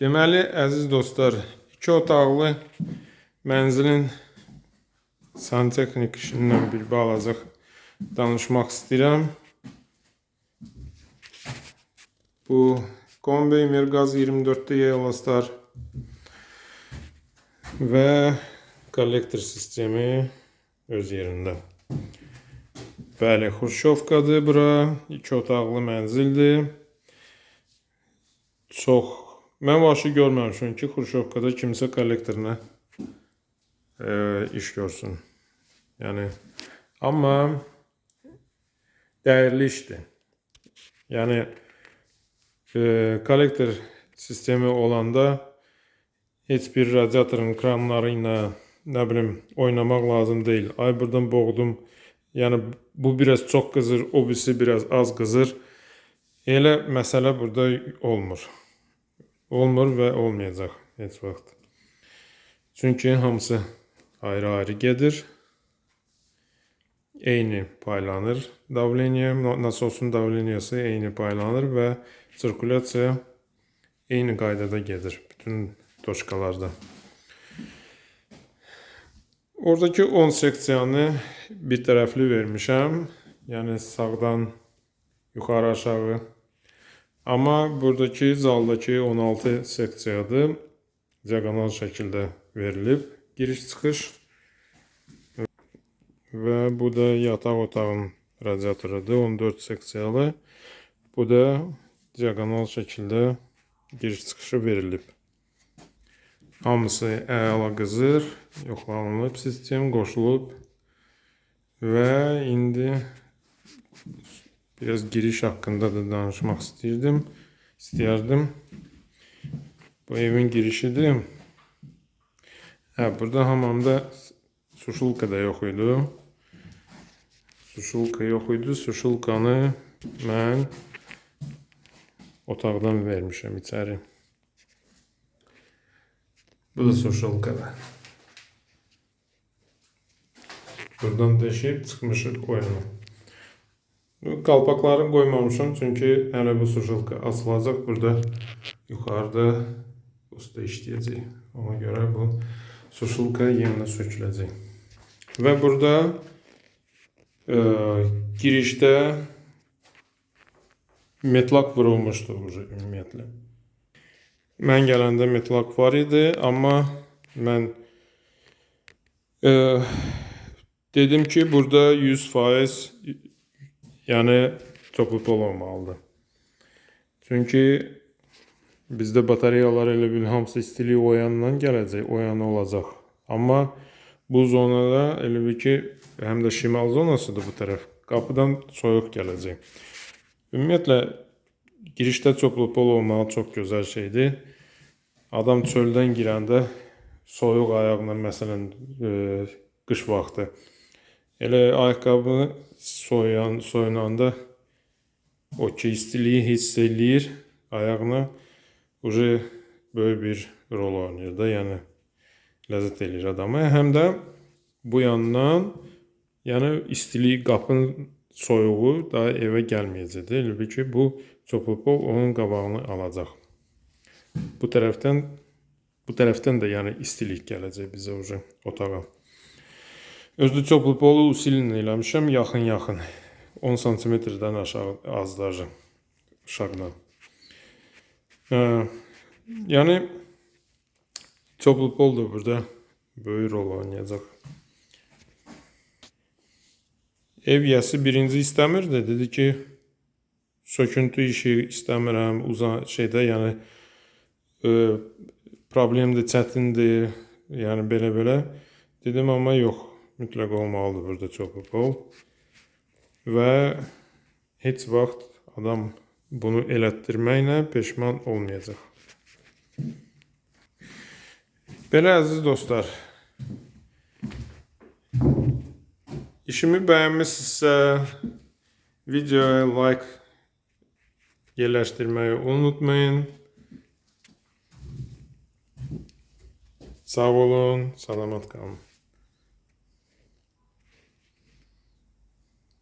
Deməli, əziz dostlar, 2 otaqlı mənzilin santexnik işindən bir balacıq danışmaq istəyirəm. Bu kombi Mirgaz 24'te yayılaslar və kollektor sistemi öz yerində. Bəli, Xruşovkadır bura, 2 otaqlı mənzildir. Mən başı görməmişim ki, Xruşovkada kimsə kollektoruna iş görsün. Yəni, amma dəyərli işdir. Yəni, kollektor sistemi olanda heç bir radiatorun kranları ilə, nə bilim, oynamaq lazım deyil. Ay, buradan boğdum. Yəni, bu biraz çox qızır, o birisi biraz az qızır. Elə məsələ burada olmur. Olmur və olmayacaq heç vaxt. Çünki hamısı ayrı-ayrı gedir. Eyni paylanır davleniya, nasosun davleniyası eyni paylanır və sirkulyasiya eyni qaydada gedir bütün toşkalarda. Oradakı 10 seksiyanı bir tərəfli vermişəm. Yəni sağdan yuxarı aşağı. Amma buradakı zaldakı 16 seksiyadır. Diagonal şəkildə verilib giriş-çıxış. Və bu da yataq otağın radiatorudur, 14 seksiyalı. Bu da diagonal şəkildə giriş-çıxışı verilib. Hamısı əla qızır, yoxlanılıb, sistem qoşulub. Və indi biraz giriş haqqında da danışmaq istəyərdim. Bu evin girişidir. Burada hamamda suşulka da yox idi. Suşulka yox idi. Suşulkanı mən otaqdan vermişəm içəri. Bu da suşulkadır. Buradan deşib çıxmışıq oyuna. Qalpaqları qoymamışam çünki hələ bu suşulka asılacaq. Burada yuxarıda usta işləyəcək. Ona görə bu suşulka yerinə söküləcək. Və burada girişdə metlak vurulmuşdu ümumiyyətlə. Mən gələndə metlak var idi, amma mən dedim ki, burada 100% yəni toplu pol olmalıdır. Çünki bizdə batareyalar elə bil hamısı istiliyi o yandan gələcək, o yana olacaq. Amma bu zonada elə bil ki, həm də şimal zonasıdır bu tərəf. Qapıdan soyuq gələcək. Ümumiyyətlə, girişdə toplu pol olmağı çox gözəl şeydir. Adam çöldən girəndə soyuq ayağına, məsələn, qış vaxtı. Elə ayaqqabını soyunanda o ki, istiliyi hiss eləyir ayağına. Ucu böyük bir rol oynayır da, yəni ləzzət eləyir adamı. Həm də bu yandan, yəni istilik, qapının soyuğu daha evə gəlməyəcəkdir. Elə bil ki, bu toplu pol onun qabağını alacaq. Bu tərəfdən də yəni istilik gələcək bizə ucu otağa. Özdə toplu polu usilin eləmişəm, yaxın-yaxın. 10 santimetrdən aşağı azdarca aşağıdan. Yəni toplu pol da burada böyük rol oynayacaq. Ev yəsi birinci istəmirdi. Dedi ki, söküntü işi istəmirəm, şeydə, yəni problem də çətindir, yəni belə-belə. Dedim, amma yox, mütləq olmalıdır burada toplu pol. Və heç vaxt adam bunu elətdirməklə peşman olmayacaq. Belə əziz dostlar, işimi bəyənmişsinizsə videoya like yerləşdirməyi unutmayın. Sağ olun, salamat qalın.